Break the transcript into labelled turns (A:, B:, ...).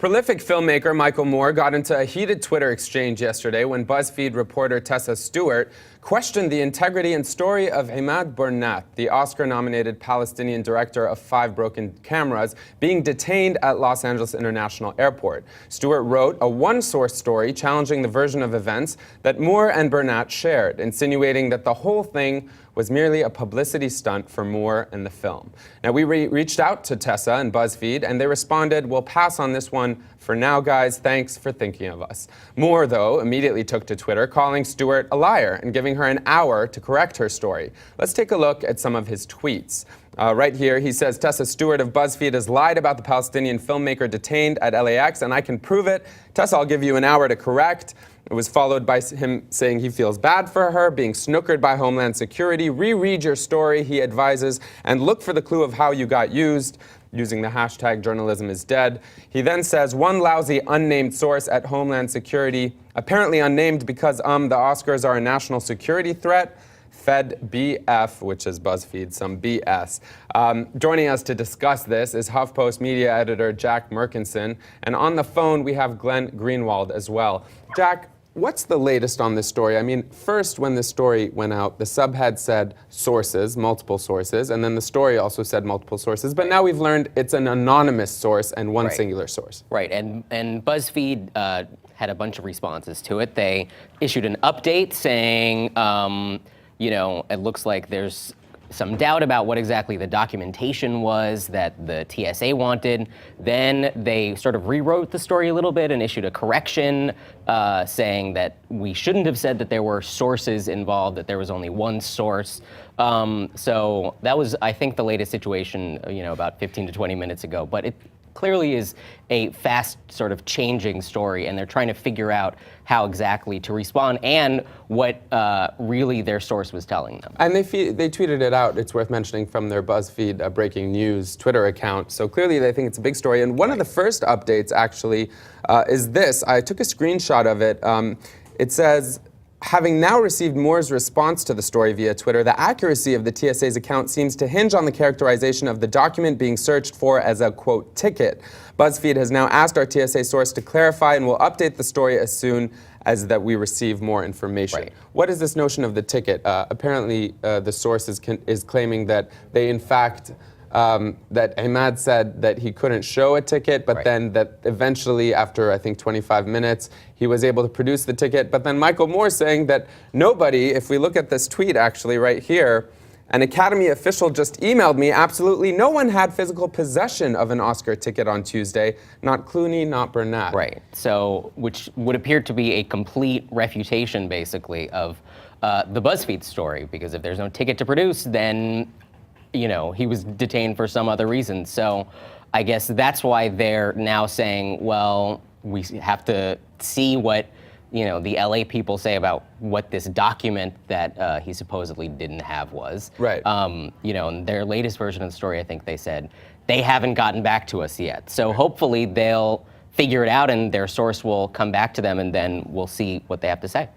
A: Prolific filmmaker Michael Moore got into a heated Twitter exchange yesterday when Buzzfeed reporter Tessa Stewart questioned the integrity and story of Imad Burnat, the Oscar-nominated Palestinian director of 5 Broken Cameras, being detained at Los Angeles International Airport. Stewart wrote a one-source story challenging the version of events that Moore and Burnat shared, insinuating that the whole thing was merely a publicity stunt for Moore and the film. Now, we reached out to Tessa and Buzzfeed, and they responded, "We'll pass on this one for now, guys. Thanks for thinking of us." Moore, though, immediately took to Twitter, calling Stewart a liar and giving her an hour to correct her story. Let's take a look at some of his tweets. Right here, he says, "Tessa Stewart of BuzzFeed has lied about the Palestinian filmmaker detained at LAX, and I can prove it. Tessa, I'll give you an hour to correct." It was followed by him saying he feels bad for her, being snookered by Homeland Security. "Reread your story," he advises, "and look for the clue of how you got used," using the hashtag journalism is dead. He then says, "One lousy unnamed source at Homeland Security, apparently unnamed because the Oscars are a national security threat, Fed BF," which is BuzzFeed, some BS. Joining us to discuss this is HuffPost media editor Jack Merkinson, and on the phone we have Glenn Greenwald as well. Jack, what's the latest on this story? I mean, first when the story went out, the subhead said sources, multiple sources, and then the story also said multiple sources, but now we've learned it's an anonymous source and one singular source.
B: Right, and BuzzFeed had a bunch of responses to it. They issued an update saying, it looks like there's some doubt about what exactly the documentation was that the TSA wanted. Then they sort of rewrote the story a little bit and issued a correction saying that we shouldn't have said that there were sources involved, that there was only one source. So that was, I think, the latest situation, about 15 to 20 minutes ago. But it clearly is a fast sort of changing story, and they're trying to figure out how exactly to respond and what really their source was telling them. And
A: they tweeted it out, it's worth mentioning, from their BuzzFeed breaking news Twitter account. So clearly they think it's a big story. And one of the first updates, actually, is this. I took a screenshot of it. It says, "Having now received Moore's response to the story via Twitter, the accuracy of the TSA's account seems to hinge on the characterization of the document being searched for as a, quote, ticket. BuzzFeed has now asked our TSA source to clarify and will update the story as soon as that we receive more information."
B: Right.
A: What is this notion of the ticket? Apparently, the source is claiming that they, in fact, that Imad said that he couldn't show a ticket, but then that eventually, after I think 25 minutes, he was able to produce the ticket. But then Michael Moore saying that nobody, if we look at this tweet actually right here, "An Academy official just emailed me, absolutely no one had physical possession of an Oscar ticket on Tuesday, not Clooney, not Burnat."
B: Right, so which would appear to be a complete refutation, basically, of the BuzzFeed story, because if there's no ticket to produce, then he was detained for some other reason. So I guess that's why they're now saying, well, we have to see what the LA people say about what this document that he supposedly didn't have was.
A: Right.
B: In their latest version of the story, I think they said they haven't gotten back to us yet. So hopefully they'll figure it out and their source will come back to them, and then we'll see what they have to say.